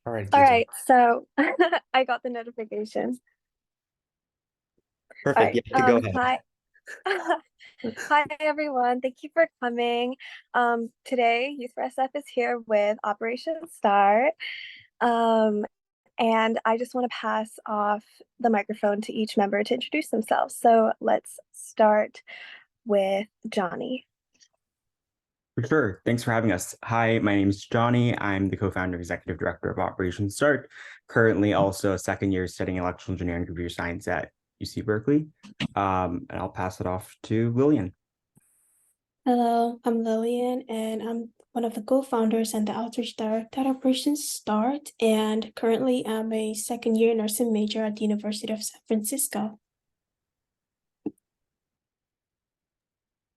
All right, All Theodore. right, so I got the notification. All Perfect. right. Yeah, you could go ahead. Hi. Hi everyone. Thank you for coming. Today Youth for SF is here with Operation Start. Um, and I just want to pass off the microphone to each member to introduce themselves. So let's start with Johnny. For sure. Thanks for having us. Hi, my name is Johnny. I'm the co-founder and executive director of OperationSTART, currently also a second year studying electrical engineering and computer science at UC Berkeley. And I'll pass it off to Lillian. Hello, I'm Lillian, and I'm one of the co-founders and the outreach director at Operations Start, and currently I'm a second year nursing major at the University of San Francisco.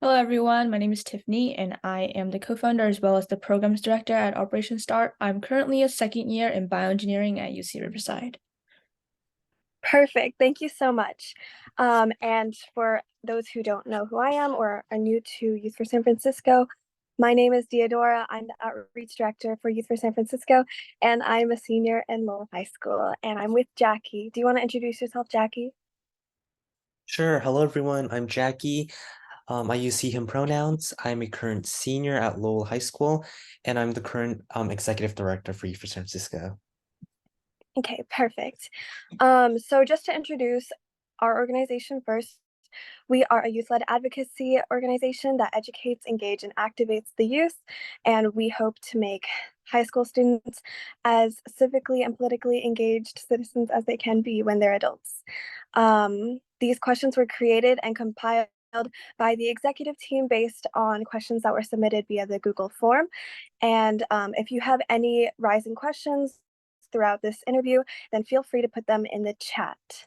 Hello, everyone. My name is Tiffany, and I am the co-founder as well as the programs director at Operation Start. I'm currently a second year in bioengineering at UC Riverside. Perfect. Thank you so much. And for those who don't know who I am or are new to Youth for San Francisco, my name is Deodora. I'm the outreach director for Youth for San Francisco, and I'm a senior in Lowell High School. And I'm with Jackie. Do you want to introduce yourself, Jackie? Sure. Hello, everyone. I'm Jackie. I use he, him pronouns. I'm a current senior at Lowell High School, and I'm the current executive director for Youth for San Francisco. Okay, perfect. So just to introduce our organization first, we are a youth-led advocacy organization that educates, engages, and activates the youth, and we hope to make high school students as civically and politically engaged citizens as they can be when they're adults. These questions were created and compiled by the executive team based on questions that were submitted via the Google form. And if you have any rising questions throughout this interview, then feel free to put them in the chat.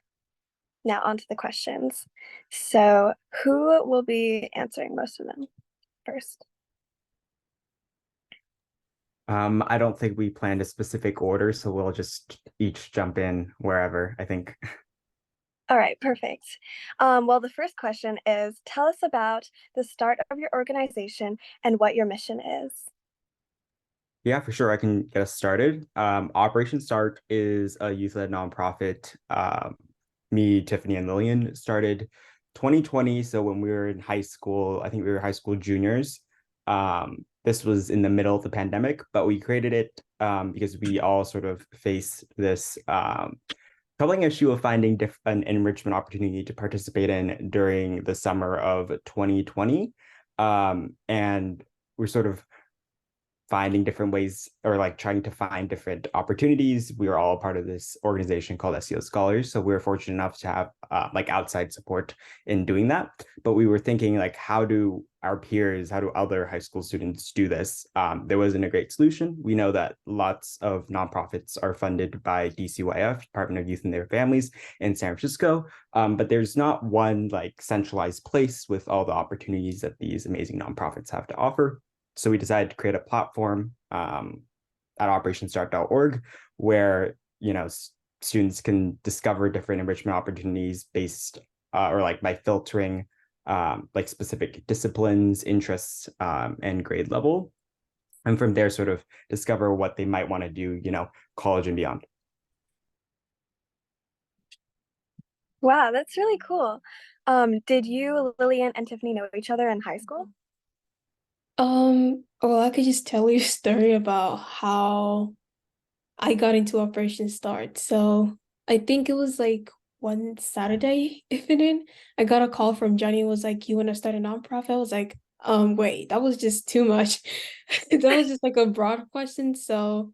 Now on to the questions. So who will be answering most of them first? I don't think we planned a specific order, so we'll just each jump in wherever, I think. All right, perfect. Well, the first question is, tell us about the start of your organization and what your mission is. Yeah, for sure. I can get us started. Operation Start is a youth-led nonprofit. Me, Tiffany, and Lillian started 2020. So when we were in high school, I think we were high school juniors. This was in the middle of the pandemic, but we created it because we all sort of face this troubling issue of finding an enrichment opportunity to participate in during the summer of 2020. And we're sort of finding different ways or like trying to find different opportunities. We were all part of this organization called SEO Scholars. So we were fortunate enough to have like outside support in doing that. But we were thinking like, how do our peers, how do other high school students do this? There wasn't a great solution. We know that lots of nonprofits are funded by DCYF, Department of Youth and Their Families in San Francisco. But there's not one like centralized place with all the opportunities that these amazing nonprofits have to offer. So we decided to create a platform at operationstart.org where, students can discover different enrichment opportunities based or like by filtering like specific disciplines, interests, and grade level. And from there, sort of discover what they might want to do, college and beyond. Wow, that's really cool. Did you, Lillian, and Tiffany know each other in high school? Well, I could just tell you a story about how I got into Operation Start. So I think it was like one Saturday evening, I got a call from Johnny, was like, "You want to start a nonprofit?" I was like, wait, that was just too much. That was just like a broad question. So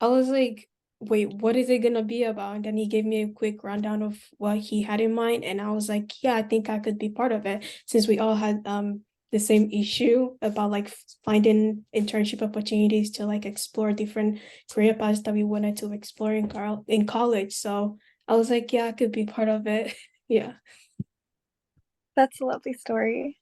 I was like, wait, what is it gonna be about? And then he gave me a quick rundown of what he had in mind. And I was like, yeah, I think I could be part of it, since we all had the same issue about like finding internship opportunities to like explore different career paths that we wanted to explore in college. So I was like, yeah, I could be part of it. Yeah. That's a lovely story.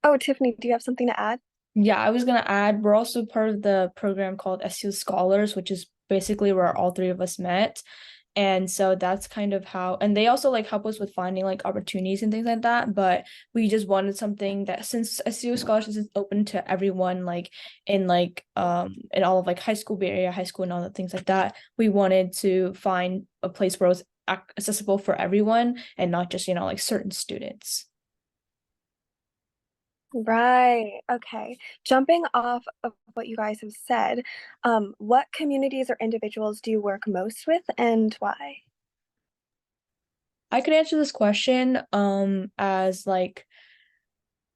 Oh, Tiffany, do you have something to add? Yeah, I was going to add, we're also part of the program called SEO Scholars, which is basically where all three of us met. And so that's kind of how, and they also like help us with finding like opportunities and things like that. But we just wanted something that, since SEO scholarships is open to everyone, like in all of like high school, Bay Area high school and all the things like that, we wanted to find a place where it was accessible for everyone and not just, like certain students. Right. Okay. Jumping off of what you guys have said, what communities or individuals do you work most with and why? I could answer this question as like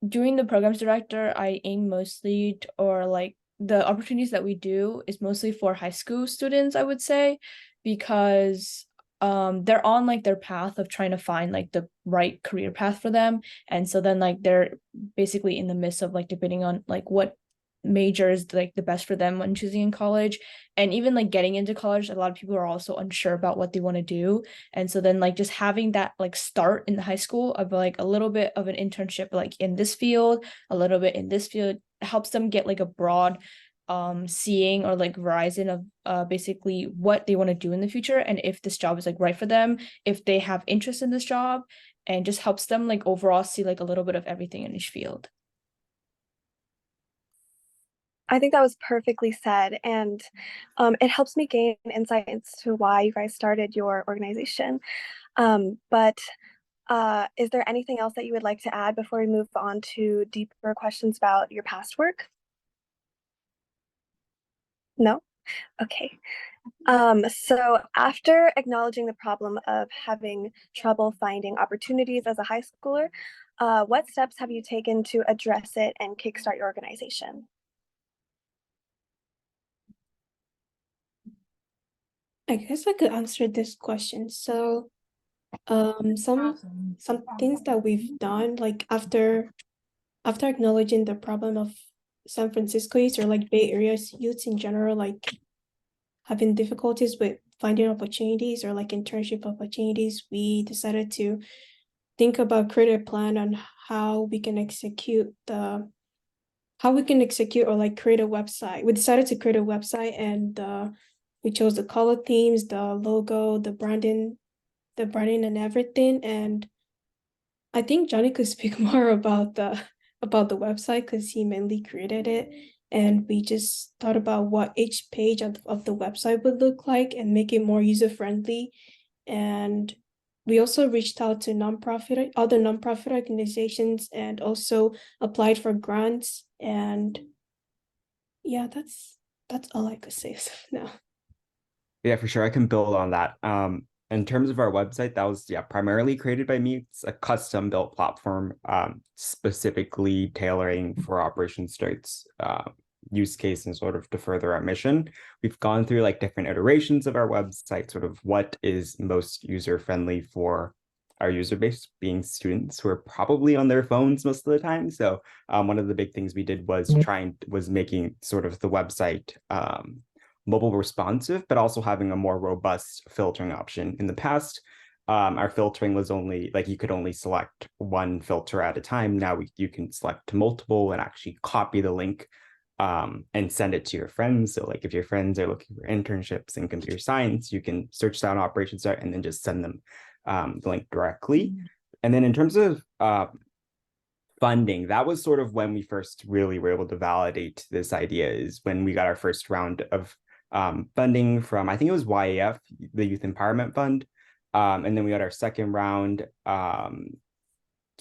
doing the programs director, I aim mostly or like the opportunities that we do is mostly for high school students, I would say, because they're on like their path of trying to find like the right career path for them. And so then like they're basically in the midst of like debating on like what major is like the best for them when choosing in college. And even like getting into college, a lot of people are also unsure about what they want to do. And so then like just having that like start in the high school of like a little bit of an internship like in this field, a little bit in this field, helps them get like a broad seeing or like horizon of basically what they want to do in the future, and if this job is like right for them, if they have interest in this job, and just helps them like overall see like a little bit of everything in each field. I think that was perfectly said, and it helps me gain insight into why you guys started your organization. But is there anything else that you would like to add before we move on to deeper questions about your past work? No? Okay. So after acknowledging the problem of having trouble finding opportunities as a high schooler, what steps have you taken to address it and kickstart your organization? I guess I could answer this question. So, some things that we've done, like after acknowledging the problem of San Francisco youth or like Bay Area youths in general, like having difficulties with finding opportunities or like internship opportunities, we decided to think about create a plan on how we can execute or like create a website. We decided to create a website, and we chose the color themes, the logo, the branding and everything. And I think Johnny could speak more about the website because he mainly created it. And we just thought about what each page of the website would look like and make it more user-friendly. And we also reached out to other nonprofit organizations and also applied for grants. And yeah, that's all I could say as of now. Yeah, for sure. I can build on that. In terms of our website, that was primarily created by me. It's a custom built platform, specifically tailoring for Operation Start's use case and sort of to further our mission. We've gone through like different iterations of our website, sort of what is most user friendly for our user base, being students who are probably on their phones most of the time. So one of the big things we did was making sort of the website mobile responsive, but also having a more robust filtering option. In the past, our filtering was only like you could only select one filter at a time. Now you can select multiple and actually copy the link and send it to your friends. So like if your friends are looking for internships in computer science, you can search down OperationSTART and then just send them the link directly. And then in terms of funding, that was sort of when we first really were able to validate this idea, is when we got our first round of funding from, I think it was YAF, the Youth Empowerment Fund. And then we got our second round from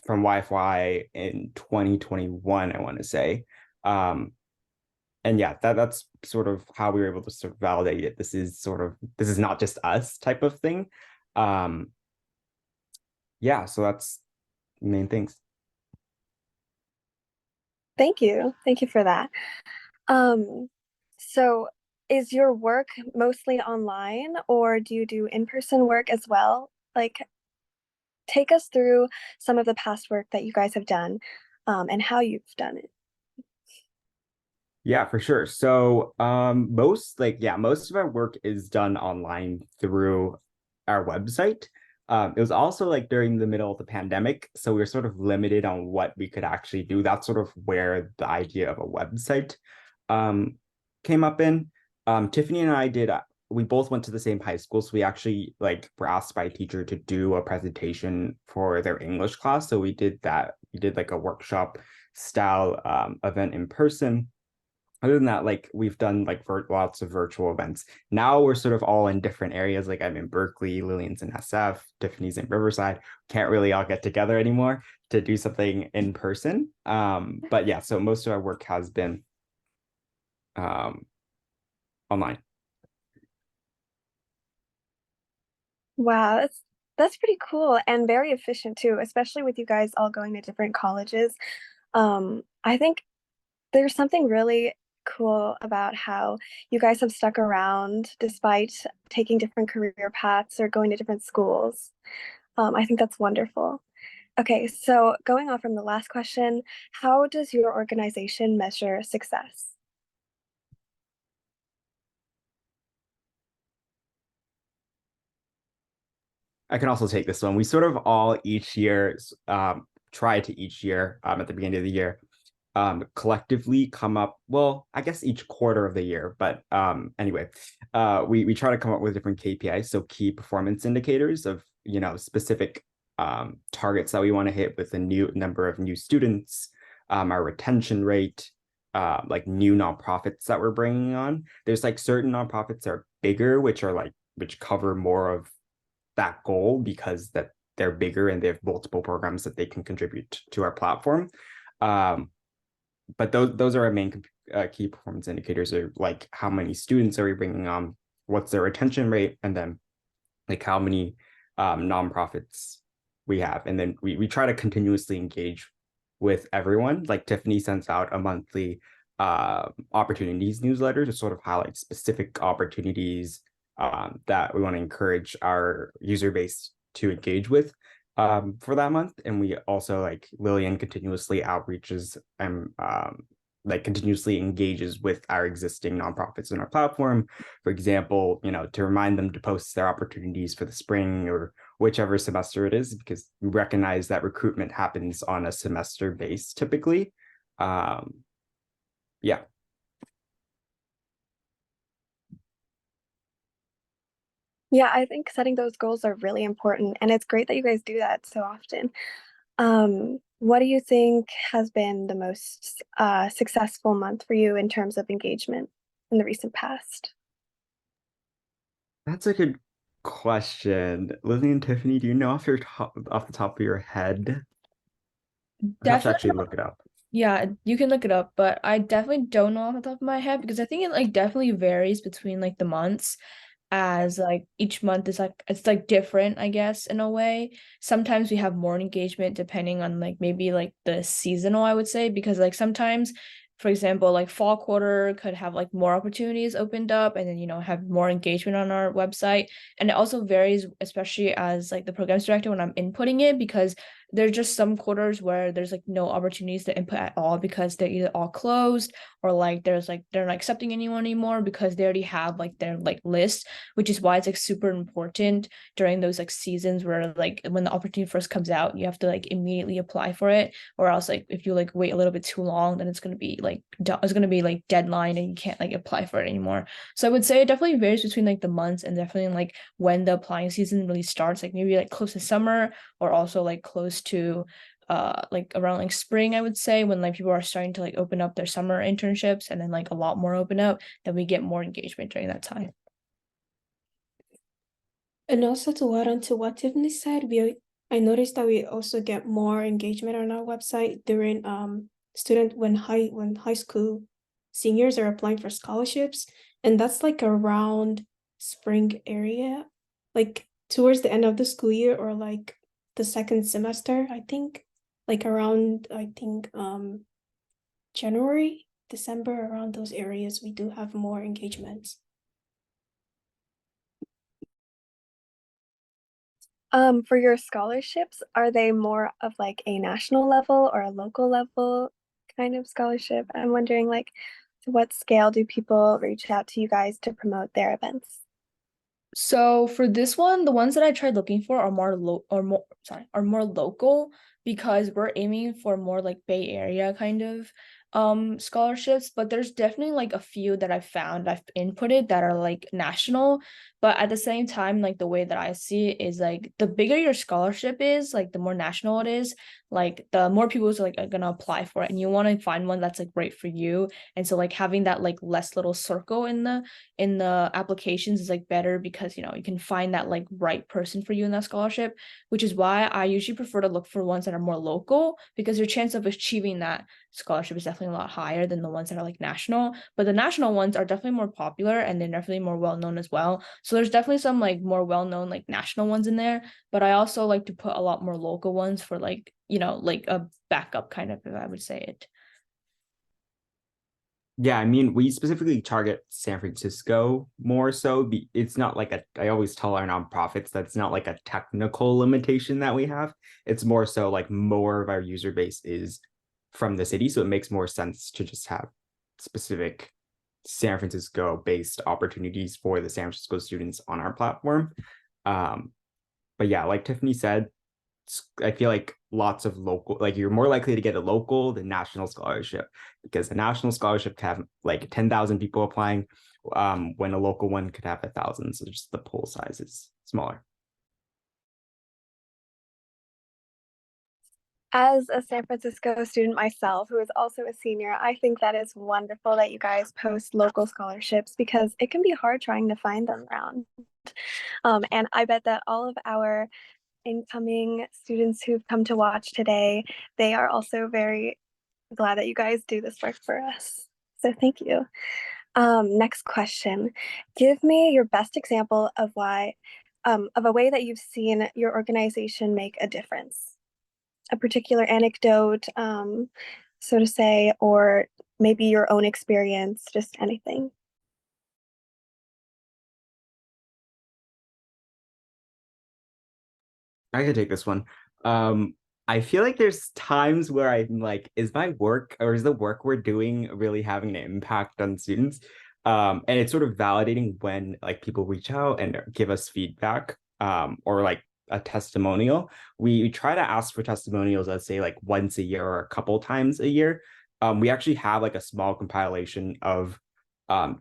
YFY in 2021, I want to say. And yeah, that's sort of how we were able to sort of validate it. This is not just us type of thing. Yeah, so that's the main things. Thank you. Thank you for that. So is your work mostly online or do you do in-person work as well? Like, take us through some of the past work that you guys have done, and how you've done it. Yeah, for sure. So most of our work is done online through our website. It was also like during the middle of the pandemic, so we were sort of limited on what we could actually do. That's sort of where the idea of a website came up in. Tiffany and I did we both went to the same high school, so we actually like were asked by a teacher to do a presentation for their English class. So we did that. We did like a workshop style event in person. Other than that, like we've done like lots of virtual events. Now we're sort of all in different areas. Like I'm in Berkeley, Lillian's in SF, Tiffany's in Riverside. Can't really all get together anymore to do something in person. But yeah, so most of our work has been online. Wow, that's pretty cool and very efficient too, especially with you guys all going to different colleges. I think there's something really cool about how you guys have stuck around despite taking different career paths or going to different schools. I think that's wonderful. Okay, so going on from the last question, how does your organization measure success? I can also take this one. We sort of all each year try to each year at the beginning of the year collectively come up, well, I guess each quarter of the year, but anyway, we try to come up with different KPIs, so key performance indicators of, you know, specific targets that we want to hit with a new number of new students, our retention rate, like new nonprofits that we're bringing on. There's like certain nonprofits that are bigger, which are like, which cover more of that goal because that they're bigger and they have multiple programs that they can contribute to our platform. But those are our main key performance indicators, are like how many students are we bringing on, what's their retention rate, and then like how many nonprofits we have. And then we try to continuously engage with everyone. Like Tiffany sends out a monthly opportunities newsletter to sort of highlight specific opportunities that we want to encourage our user base to engage with for that month. And we also, like, Lillian continuously outreaches and like continuously engages with our existing nonprofits in our platform. For example, you know, to remind them to post their opportunities for the spring or whichever semester it is, because we recognize that recruitment happens on a semester base typically. Yeah. Yeah, I think setting those goals are really important, and it's great that you guys do that so often. What do you think has been the most successful month for you in terms of engagement in the recent past? That's a good question. Lizzie and Tiffany, do you know off the top of your head? I have to Definitely. actually look it up. Yeah, you can look it up, but I definitely don't know off the top of my head because I think it like definitely varies between like the months, as like each month is like it's like different, I guess, in a way. Sometimes we have more engagement depending on like maybe like the seasonal, I would say, because like sometimes, for example, like fall quarter could have like more opportunities opened up and then, you know, have more engagement on our website. And it also varies, especially as like the programs director when I'm inputting it, because there's just some quarters where there's like no opportunities to input at all because they're either all closed or like there's like they're not accepting anyone anymore because they already have like their like list, which is why it's like super important during those like seasons where like when the opportunity first comes out, you have to like immediately apply for it, or else like if you like wait a little bit too long, then it's gonna be like it's gonna be like deadline and you can't like apply for it anymore. So I would say it definitely varies between like the months and definitely like when the applying season really starts, like maybe like close to summer or also like close to like around like spring, I would say, when like people are starting to like open up their summer internships and then like a lot more open up, then we get more engagement during that time. And also to add on to what Tiffany said, I noticed that we also get more engagement on our website during when high school seniors are applying for scholarships, and that's like around spring area, like towards the end of the school year or like the second semester, I think, like around January, December, around those areas, we do have more engagements. For your scholarships, are they more of like a national level or a local level kind of scholarship? I'm wondering, like, to what scale do people reach out to you guys to promote their events? So for this one, the ones that I tried looking for are more local because we're aiming for more like Bay Area kind of scholarships, but there's definitely like a few that I've inputted that are like national. But at the same time, like the way that I see it is like the bigger your scholarship is, like the more national it is, like the more people are gonna apply for it, and you want to find one that's like right for you. And so like having that like less little circle in the applications is like better, because you know you can find that like right person for you in that scholarship, which is why I usually prefer to look for ones that are more local, because your chance of achieving that scholarship is definitely a lot higher than the ones that are like national. But the national ones are definitely more popular, and they're definitely more well known as well. So there's definitely some like more well known like national ones in there, but I also like to put a lot more local ones for like, you know, like a backup kind of, if I would say it. Yeah, I mean, we specifically target San Francisco more so. It's not like I always tell our nonprofits that's not like a technical limitation that we have. It's more so like more of our user base is from the city. So it makes more sense to just have specific San Francisco based opportunities for the San Francisco students on our platform. But yeah, like Tiffany said, I feel like lots of local, like you're more likely to get a local than national scholarship, because a national scholarship can have like 10,000 people applying, when a local one could have 1,000. So just the pool size is smaller. As a San Francisco student myself, who is also a senior, I think that is wonderful that you guys post local scholarships, because it can be hard trying to find them around. And I bet that all of our incoming students who've come to watch today, they are also very glad that you guys do this work for us. So thank you. Next question. Give me your best example of of a way that you've seen your organization make a difference. A particular anecdote, so to say, or maybe your own experience, just anything. I could take this one. I feel like there's times where I'm like, is my work or is the work we're doing really having an impact on students? And it's sort of validating when like people reach out and give us feedback, or like a testimonial. We try to ask for testimonials, let's say like once a year or a couple times a year. We actually have like a small compilation of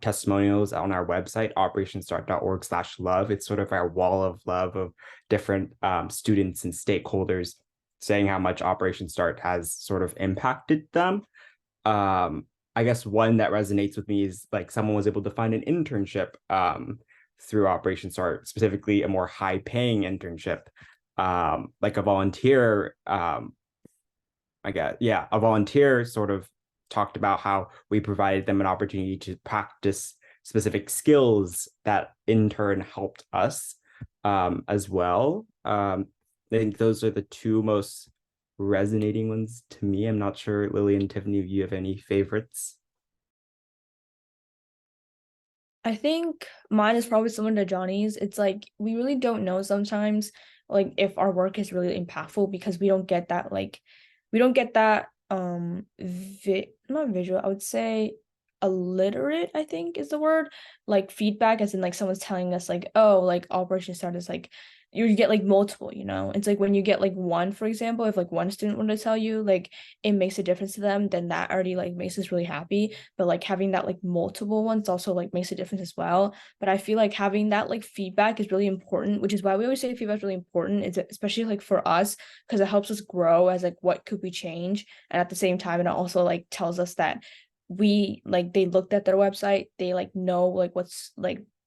testimonials on our website, operationstart.org/love. It's sort of our wall of love of different students and stakeholders saying how much Operation Start has sort of impacted them. I guess one that resonates with me is like someone was able to find an internship through Operation Start, specifically a more high paying internship, like a volunteer. A volunteer sort of talked about how we provided them an opportunity to practice specific skills that in turn helped us as well. I think those are the two most resonating ones to me. I'm not sure, Lily and Tiffany, if you have any favorites. I think mine is probably similar to Johnny's. It's like we really don't know sometimes like if our work is really impactful, because we don't get that not visual, I would say illiterate, I think is the word, like feedback, as in like someone's telling us like, oh, like Operation Start is like you get like multiple, you know. It's like when you get like one, for example, if like one student wanted to tell you like it makes a difference to them, then that already like makes us really happy. But like having that like multiple ones also like makes a difference as well. But I feel like having that like feedback is really important, which is why we always say feedback is really important. It's especially like for us, because it helps us grow as like what could we change, and at the same time it also like tells us that we like they looked at their website, they like know like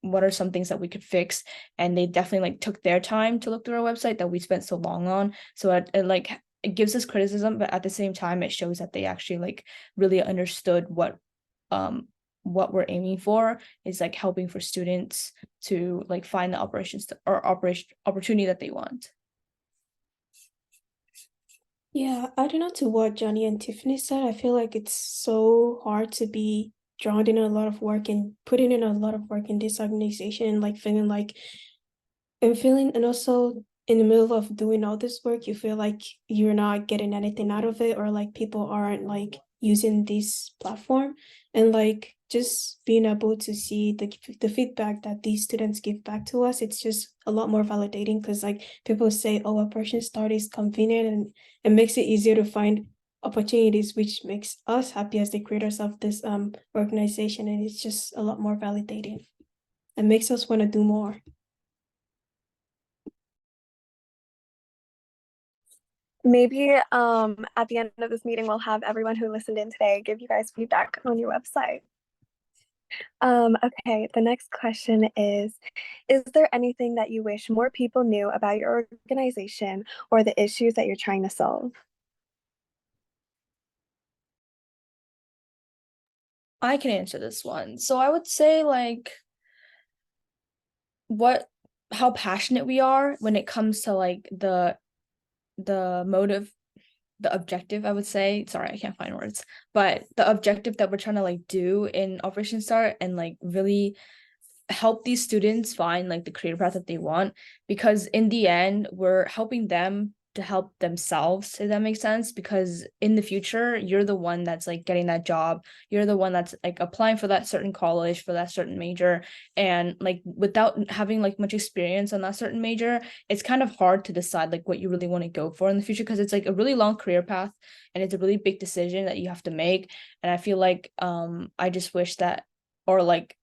what are some things that we could fix, and they definitely like took their time to look through our website that we spent so long on. So it like it gives us criticism, but at the same time it shows that they actually like really understood what we're aiming for is like helping for students to like find the operation opportunity that they want. Yeah, adding on to what Johnny and Tiffany said, I feel like it's so hard to be drawn in a lot of work and putting in a lot of work in this organization, and like feeling and also in the middle of doing all this work, you feel like you're not getting anything out of it, or like people aren't like using this platform. And like just being able to see the feedback that these students give back to us, it's just a lot more validating, because like people say, oh, Operation Start is convenient and it makes it easier to find opportunities, which makes us happy as the creators of this organization, and it's just a lot more validating and makes us want to do more. Maybe at the end of this meeting, we'll have everyone who listened in today give you guys feedback on your website. Okay, the next question is there anything that you wish more people knew about your organization or the issues that you're trying to solve? I can answer this one. So I would say like how passionate we are when it comes to like the motive, the objective, I would say. Sorry, I can't find words. But the objective that we're trying to like do in Operation Start and like really help these students find like the career path that they want, because in the end we're helping them to help themselves, if that makes sense, because in the future you're the one that's like getting that job, you're the one that's like applying for that certain college, for that certain major, and like without having like much experience on that certain major, it's kind of hard to decide like what you really want to go for in the future, because it's like a really long career path and it's a really big decision that you have to make. And I feel like I just wish that, or like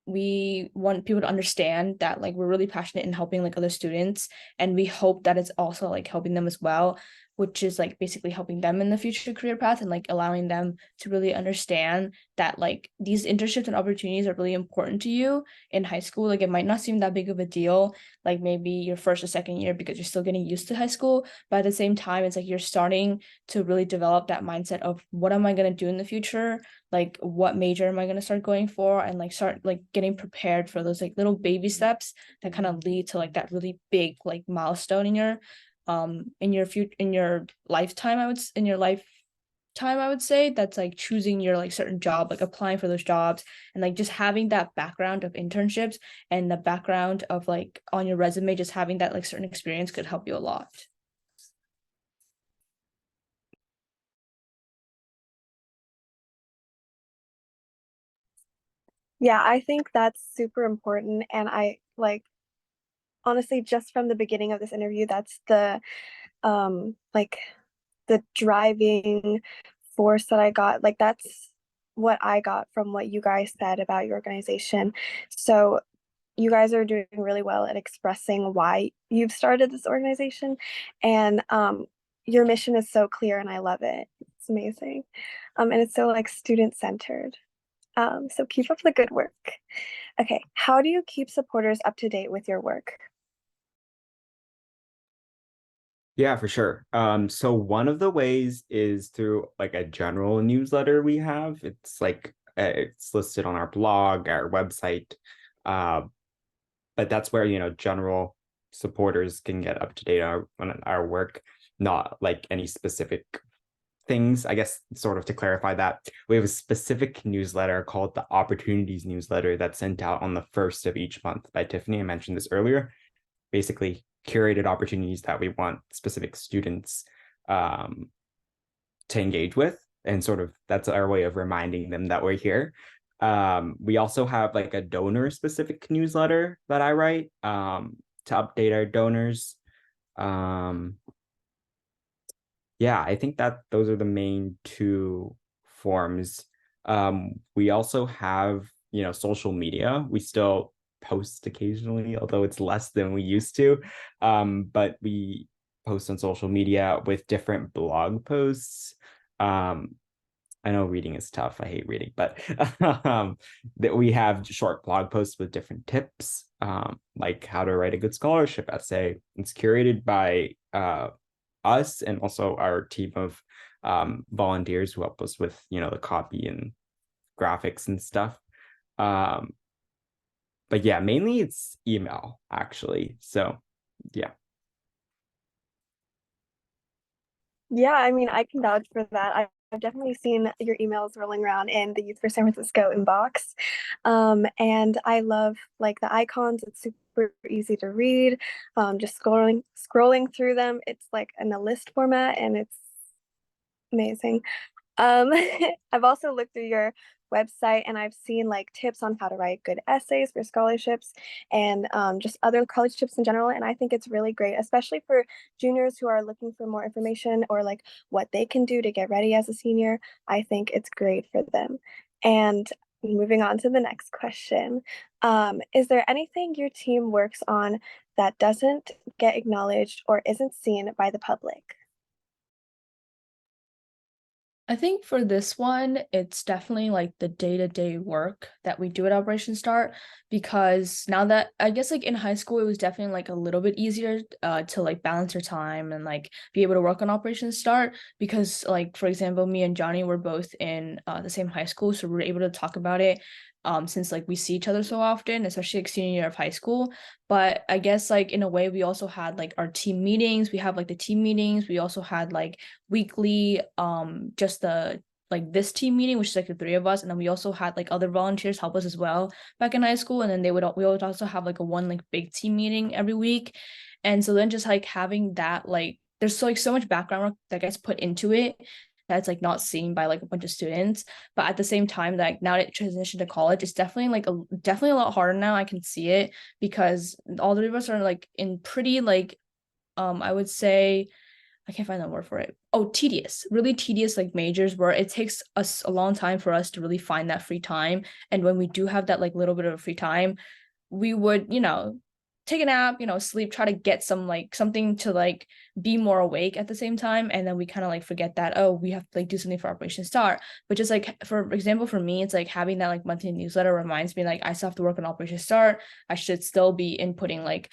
we want people to understand that like we're really passionate in helping like other students, and we hope that it's also like helping them as well, which is like basically helping them in the future career path and like allowing them to really understand that like these internships and opportunities are really important to you in high school. Like it might not seem that big of a deal, like maybe your first or second year, because you're still getting used to high school, but at the same time it's like you're starting to really develop that mindset of what am I going to do in the future, like what major am I going to start going for, and like start like getting prepared for those like little baby steps that kind of lead to like that really big like milestone in your future, in your lifetime, I would say, that's like choosing your like certain job, like applying for those jobs, and like just having that background of internships and the background of like on your resume, just having that like certain experience could help you a lot. Yeah, I think that's super important. And I like, honestly, just from the beginning of this interview, that's like the driving force that I got. Like that's what I got from what you guys said about your organization. So you guys are doing really well at expressing why you've started this organization, and your mission is so clear and I love it. It's amazing. And it's so like student centered. So keep up the good work. Okay, how do you keep supporters up to date with your work? Yeah, for sure. So one of the ways is through like a general newsletter we have. It's like it's listed on our blog, our website. Uh, but that's where, general supporters can get up to date on our work, not like any specific things. I guess sort of to clarify that, we have a specific newsletter called the Opportunities newsletter that's sent out on the first of each month by Tiffany. I mentioned this earlier. Basically curated opportunities that we want specific students to engage with, and sort of that's our way of reminding them that we're here. We also have like a donor specific newsletter that I write to update our donors. Yeah, I think that those are the main two forms. We also have, social media. We still post occasionally, although it's less than we used to. But we post on social media with different blog posts. I know reading is tough. I hate reading, but that we have short blog posts with different tips, like how to write a good scholarship essay. It's curated by us and also our team of volunteers who help us with, the copy and graphics and stuff. But yeah, mainly it's email actually. So yeah. Yeah, I mean, I can vouch for that. I've definitely seen your emails rolling around in the Youth for San Francisco inbox. And I love like the icons. It's super easy to read. Just scrolling through them. It's like in a list format and it's amazing. I've also looked through your website and I've seen like tips on how to write good essays for scholarships and just other college tips in general. And I think it's really great, especially for juniors who are looking for more information or like what they can do to get ready as a senior. I think it's great for them. And moving on to the next question, is there anything your team works on that doesn't get acknowledged or isn't seen by the public? I think for this one, it's definitely like the day-to-day work that we do at Operation Start, because now that I guess like in high school it was definitely like a little bit easier to like balance your time and like be able to work on Operation Start, because like for example me and Johnny were both in the same high school, so we were able to talk about it since like we see each other so often, especially like senior year of high school. But I guess like in a way we also had like our team meetings. We have like the team meetings. We also had like weekly just the like this team meeting, which is like the three of us, and then we also had like other volunteers help us as well back in high school, and then we would also have like a one like big team meeting every week. And so then just like having that, like there's so like so much background work that gets put into it that's like not seen by like a bunch of students. But at the same time, like now that transition to college, it's definitely like definitely a lot harder now. I can see it because all three of us are like in pretty like I would say, I can't find the word for it. Oh, tedious, really tedious like majors where it takes us a long time for us to really find that free time. And when we do have that like little bit of free time, we would, take a nap, sleep, try to get some like something to like be more awake at the same time. And then we kind of like forget that, oh, we have to like do something for Operation Start. But just like for example, for me, it's like having that like monthly newsletter reminds me like I still have to work on Operation Start. I should still be inputting like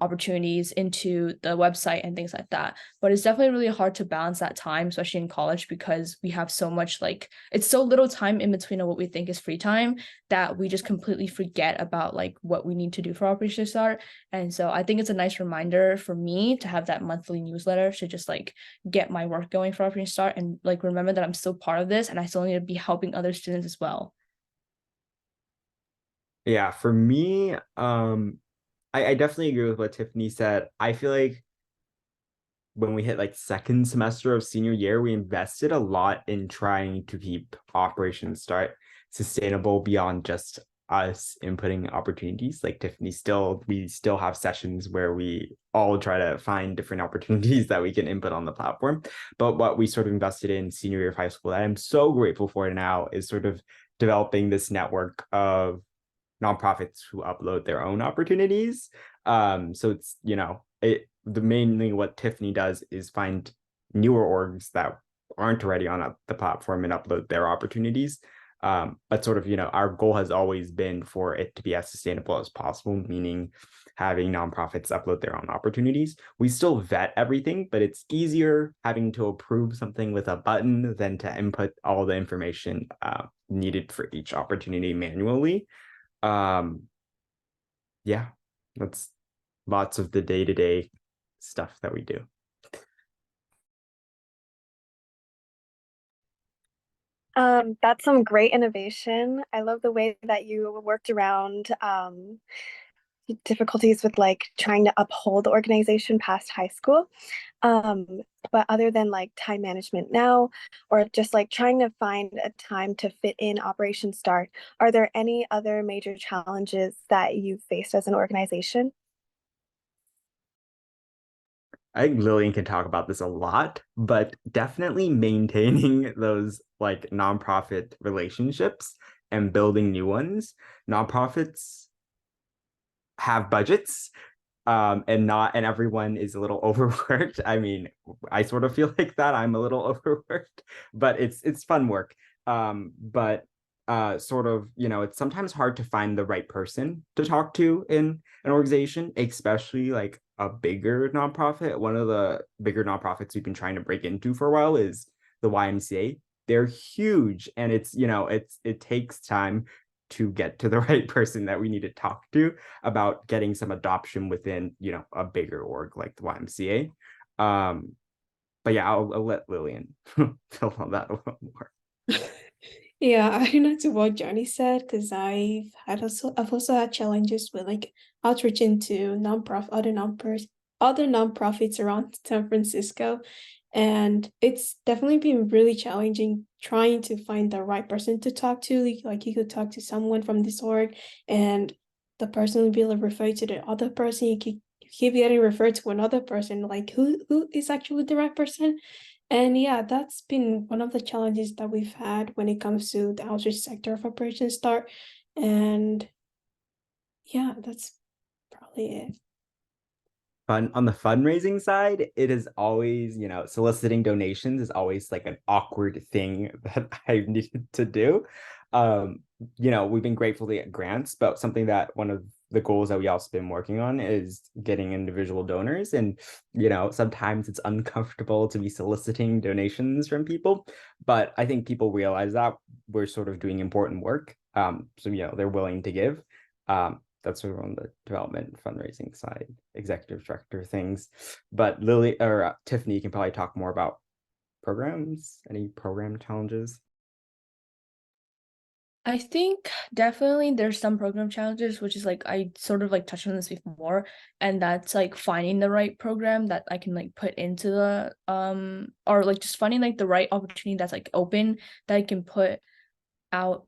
opportunities into the website and things like that. But it's definitely really hard to balance that time, especially in college, because we have so much like it's so little time in between of what we think is free time that we just completely forget about like what we need to do for Operation Start. And so I think it's a nice reminder for me to have that monthly newsletter to just like get my work going for Operation Start and like remember that I'm still part of this and I still need to be helping other students as well. Yeah, for me, I definitely agree with what Tiffany said. I feel like when we hit like second semester of senior year, we invested a lot in trying to keep Operation Start sustainable beyond just us inputting opportunities. Like Tiffany, we still have sessions where we all try to find different opportunities that we can input on the platform. But what we sort of invested in senior year of high school that I'm so grateful for now is sort of developing this network of nonprofits who upload their own opportunities. So it's, mainly what Tiffany does is find newer orgs that aren't already on the platform and upload their opportunities. But sort of, our goal has always been for it to be as sustainable as possible, meaning having nonprofits upload their own opportunities. We still vet everything, but it's easier having to approve something with a button than to input all the information needed for each opportunity manually. Yeah, that's lots of the day-to-day stuff that we do. That's some great innovation. I love the way that you worked around difficulties with like trying to uphold the organization past high school. Um, but other than like time management now, or just like trying to find a time to fit in Operation Start, are there any other major challenges that you've faced as an organization? I think Lillian can talk about this a lot, but definitely maintaining those like nonprofit relationships and building new ones. Nonprofits have budgets, and everyone is a little overworked. I mean, I sort of feel like that. I'm a little overworked, but it's fun work. But sort of, it's sometimes hard to find the right person to talk to in an organization, especially like a bigger nonprofit. One of the bigger nonprofits we've been trying to break into for a while is the YMCA. They're huge, and it takes time to get to the right person that we need to talk to about getting some adoption within, a bigger org like the YMCA. But yeah, I'll let Lillian fill on that a little more. Yeah, I know to what Johnny said because I've also had challenges with like outreach into other nonprofits around San Francisco, and it's definitely been really challenging trying to find the right person to talk to. Like you could talk to someone from this org, and the person will be able to refer you to the other person. You keep getting referred to another person. Like who is actually the right person? And yeah, that's been one of the challenges that we've had when it comes to the outreach sector of OperationSTART. And yeah, that's probably it. Fun on the fundraising side, it is always, soliciting donations is always like an awkward thing that I needed to do. We've been grateful to get grants, but something that one of the goals that we also been working on is getting individual donors. And, sometimes it's uncomfortable to be soliciting donations from people, but I think people realize that we're sort of doing important work. So, they're willing to give. That's sort of on the development fundraising side, executive director things. But Lily or Tiffany can probably talk more about programs, any program challenges. I think definitely there's some program challenges, which is like I sort of like touched on this before, and that's like finding the right program that I can like put into the or like just finding like the right opportunity that's like open that I can put out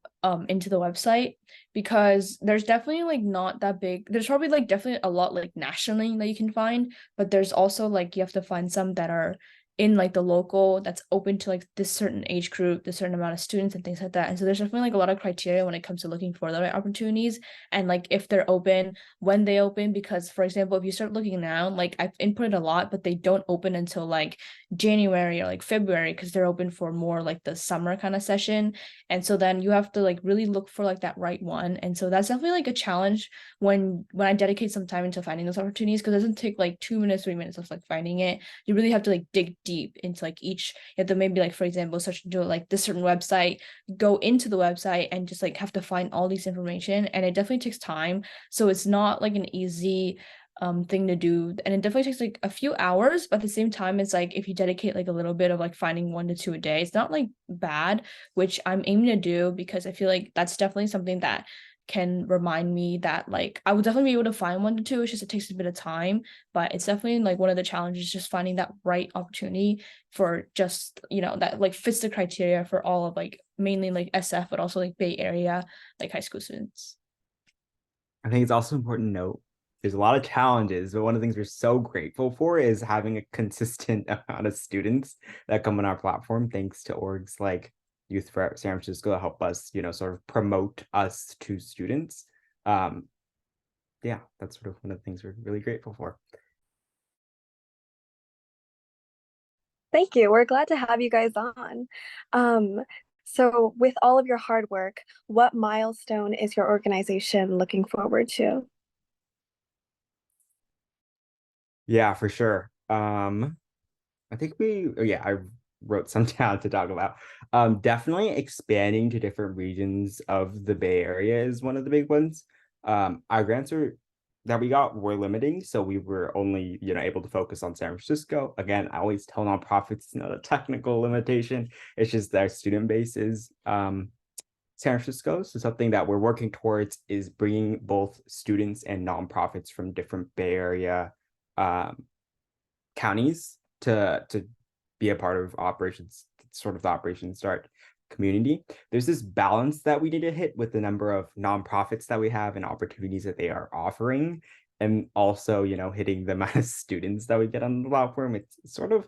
into the website, because there's definitely like not that big, there's probably like definitely a lot like nationally that you can find, but there's also like you have to find some that are in like the local that's open to like this certain age group, this certain amount of students and things like that. And so there's definitely like a lot of criteria when it comes to looking for the right opportunities and like if they're open, when they open. Because for example, if you start looking now, like I've inputted a lot, but they don't open until like January or like February, because they're open for more like the summer kind of session. And so then you have to like really look for like that right one. And so that's definitely like a challenge when I dedicate some time into finding those opportunities, because it doesn't take like 2 minutes, 3 minutes of like finding it. You really have to like dig deep into like each, you have to maybe like, for example, search into like this certain website, go into the website and just like have to find all these information. And it definitely takes time. So it's not like an easy thing to do, and it definitely takes like a few hours, but at the same time it's like if you dedicate like a little bit of like finding 1 to 2 a day, it's not like bad, which I'm aiming to do, because I feel like that's definitely something that can remind me that like I would definitely be able to find 1 to 2. It's just it takes a bit of time, but it's definitely like one of the challenges, just finding that right opportunity for just that like fits the criteria for all of like mainly like SF, but also like Bay Area like high school students. I think it's also important to note there's a lot of challenges, but one of the things we're so grateful for is having a consistent amount of students that come on our platform, thanks to orgs like Youth for San Francisco that help us, sort of promote us to students. Yeah, that's sort of one of the things we're really grateful for. Thank you. We're glad to have you guys on. So with all of your hard work, what milestone is your organization looking forward to? Yeah, for sure. I think I wrote some down to talk about. Definitely expanding to different regions of the Bay Area is one of the big ones. Our grants that we got were limiting, so we were only, able to focus on San Francisco. Again, I always tell nonprofits it's not a technical limitation, it's just their student base is San Francisco. So something that we're working towards is bringing both students and nonprofits from different Bay Area counties to be a part of operations, sort of the OperationSTART community. There's this balance that we need to hit with the number of nonprofits that we have and opportunities that they are offering, and also hitting the amount of students that we get on the platform. It's sort of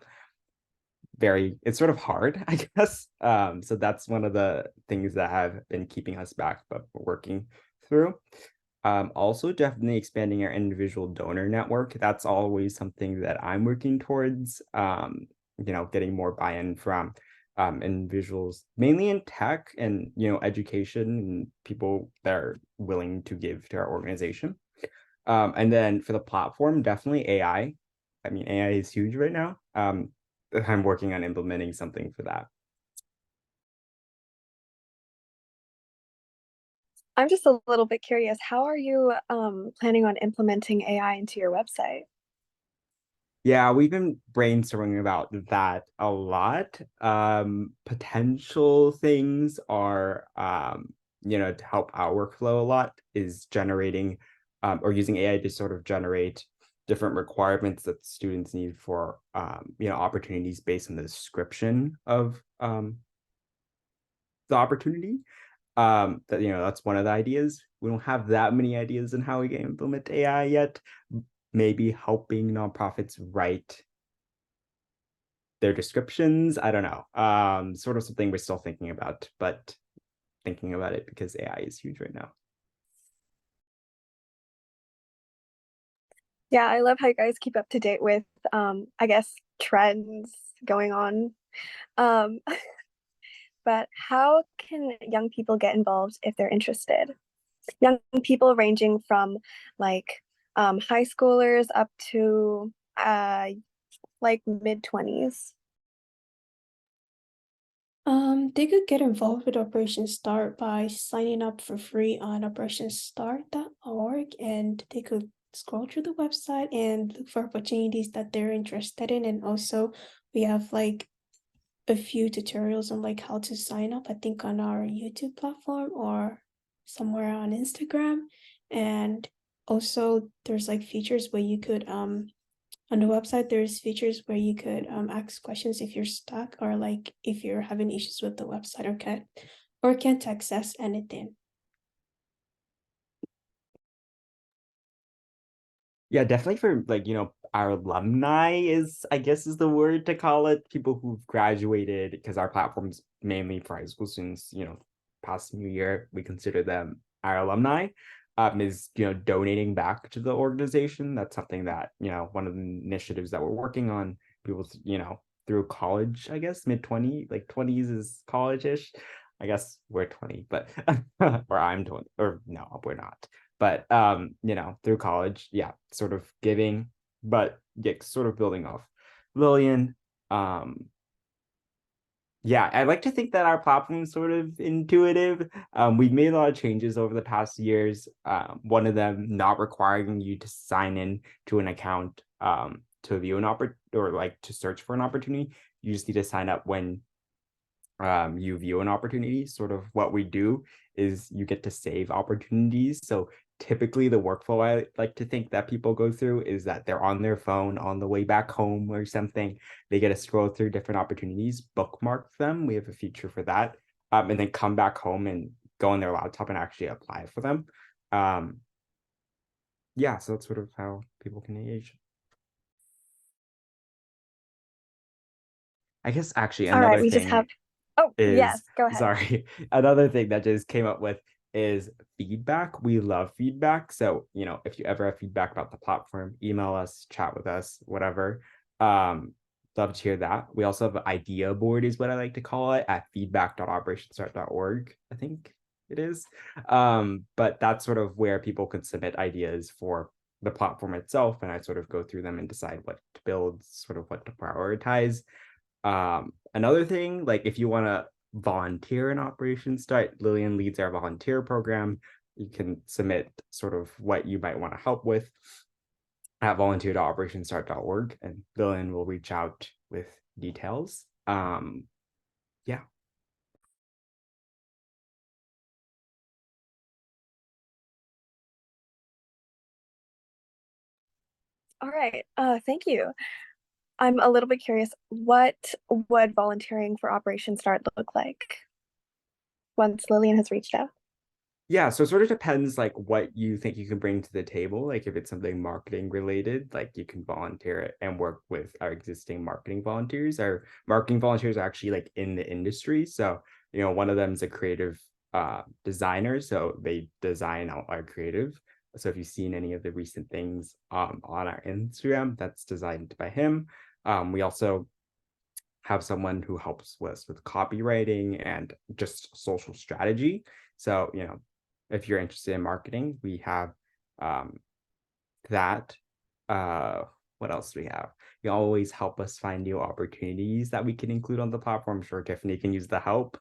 hard, I guess. So that's one of the things that have been keeping us back, but we're working through. Also definitely expanding our individual donor network. That's always something that I'm working towards, getting more buy-in from individuals, mainly in tech and, education, and people that are willing to give to our organization. And then for the platform, definitely AI. I mean, AI is huge right now. I'm working on implementing something for that. I'm just a little bit curious. How are you planning on implementing AI into your website? Yeah, we've been brainstorming about that a lot. Potential things are, to help our workflow a lot is generating or using AI to sort of generate different requirements that students need for, opportunities based on the description of the opportunity. That that's one of the ideas. We don't have that many ideas in how we can implement AI yet. Maybe helping nonprofits write their descriptions. I don't know. Sort of something we're still thinking about, but thinking about it because AI is huge right now. Yeah, I love how you guys keep up to date with, I guess, trends going on. Um, but how can young people get involved if they're interested? Young people ranging from like high schoolers up to like mid-20s. They could get involved with Operation Start by signing up for free on OperationSTART.org, and they could scroll through the website and look for opportunities that they're interested in. And also, we have like a few tutorials on like how to sign up, I think on our YouTube platform or somewhere on Instagram. And also there's like features where you could on the website there's features where you could ask questions if you're stuck or like if you're having issues with the website or can't access anything. Yeah, definitely for like, our alumni is, I guess, is the word to call it. People who've graduated, because our platform's mainly for high school students, past new year, we consider them our alumni. Is, donating back to the organization. That's something that, one of the initiatives that we're working on, people, through college, I guess, mid-20, like 20s is college-ish. I guess we're 20, but or I'm 20, or no, we're not. But through college, yeah, sort of giving, but yeah, sort of building off Lillian. Yeah, I like to think that our platform is sort of intuitive. We've made a lot of changes over the past years. One of them not requiring you to sign in to an account to view an or like to search for an opportunity. You just need to sign up when you view an opportunity. Sort of what we do is you get to save opportunities. So typically the workflow I like to think that people go through is that they're on their phone on the way back home or something. They get to scroll through different opportunities, bookmark them. We have a feature for that. And then come back home and go on their laptop and actually apply for them. Yeah, so that's sort of how people can engage. I guess actually All right, another we just have, thing oh, yes, is, go ahead. sorry, another thing that just came up with is feedback. We love feedback. So, if you ever have feedback about the platform, email us, chat with us, whatever. Love to hear that. We also have an idea board is what I like to call it at feedback.operationstart.org, I think it is. But that's sort of where people can submit ideas for the platform itself. And I sort of go through them and decide what to build, sort of what to prioritize. Another thing, like if you want to volunteer in Operation Start, Lillian leads our volunteer program. You can submit sort of what you might want to help with at volunteer.operationstart.org, and Lillian will reach out with details. Yeah. All right, thank you. I'm a little bit curious, what would volunteering for Operation Start look like once Lillian has reached out? Yeah, so it sort of depends like what you think you can bring to the table. Like if it's something marketing related, like you can volunteer and work with our existing marketing volunteers. Our marketing volunteers are actually like in the industry. So, one of them is a creative designer. So they design out our creative. So if you've seen any of the recent things on our Instagram, that's designed by him. We also have someone who helps us with copywriting and just social strategy. So, if you're interested in marketing, we have that. What else do we have? You always help us find new opportunities that we can include on the platform. I'm sure Tiffany can use the help.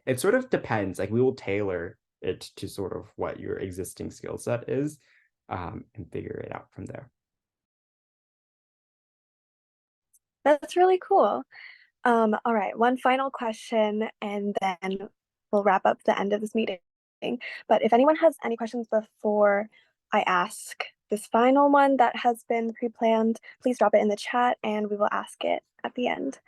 It sort of depends. Like we will tailor it to sort of what your existing skill set is, and figure it out from there. That's really cool. All right, one final question, and then we'll wrap up the end of this meeting. But if anyone has any questions before I ask this final one that has been pre-planned, please drop it in the chat and we will ask it at the end.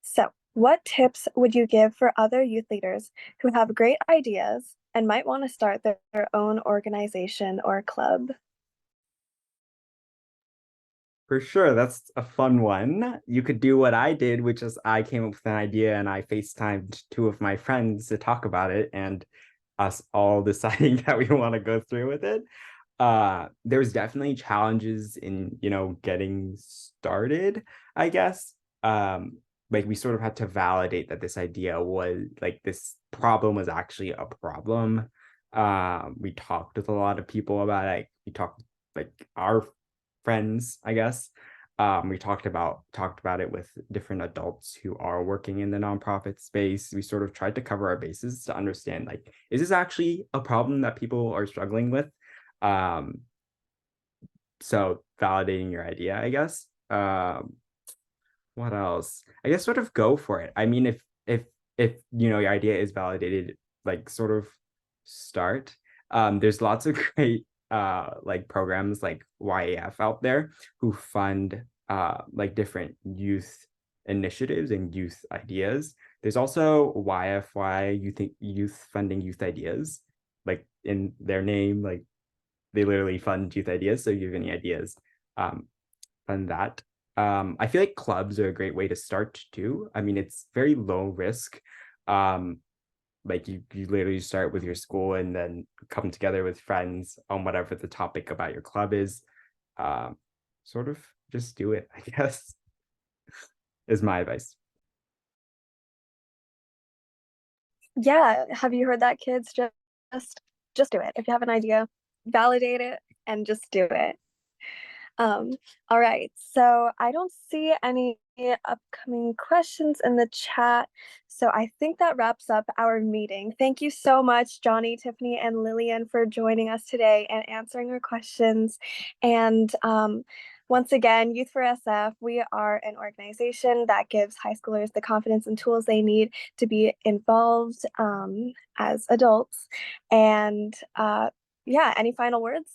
So what tips would you give for other youth leaders who have great ideas and might want to start their own organization or club? For sure, that's a fun one. You could do what I did, which is I came up with an idea and I FaceTimed two of my friends to talk about it, and us all deciding that we want to go through with it. There's definitely challenges in, getting started, I guess. Like we sort of had to validate that this idea was like this problem was actually a problem. We talked with a lot of people about it. We talked like our friends, I guess. We talked about it with different adults who are working in the nonprofit space. We sort of tried to cover our bases to understand, like, is this actually a problem that people are struggling with? So validating your idea, I guess. What else? I guess sort of go for it. I mean, if your idea is validated, like sort of start. There's lots of great like programs like YAF out there who fund like different youth initiatives and youth ideas. There's also YFY, youth funding youth ideas, like in their name, like they literally fund youth ideas. So if you have any ideas, fund that. I feel like clubs are a great way to start too. I mean, it's very low risk. Like you literally start with your school and then come together with friends on whatever the topic about your club is. Sort of just do it, I guess, is my advice. Yeah, have you heard that, kids? Just do it. If you have an idea, validate it and just do it. All right, so I don't see any upcoming questions in the chat, so I think that wraps up our meeting. Thank you so much, Johnny, Tiffany, and Lillian, for joining us today and answering our questions. And once again, Youth for SF, we are an organization that gives high schoolers the confidence and tools they need to be involved as adults. And yeah, any final words?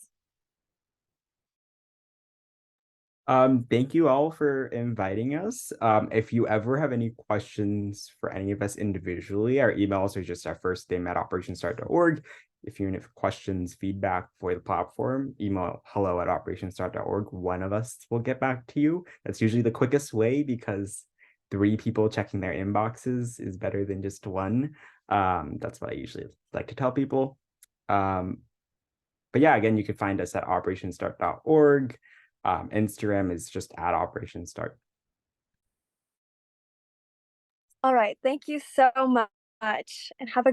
Thank you all for inviting us. If you ever have any questions for any of us individually, our emails are just our first name at operationstart.org. If you have questions, feedback for the platform, email hello@operationstart.org. One of us will get back to you. That's usually the quickest way because 3 people checking their inboxes is better than just one. That's what I usually like to tell people. But yeah, again, you can find us at operationstart.org. Instagram is just at OperationSTART. All right, thank you so much and have a good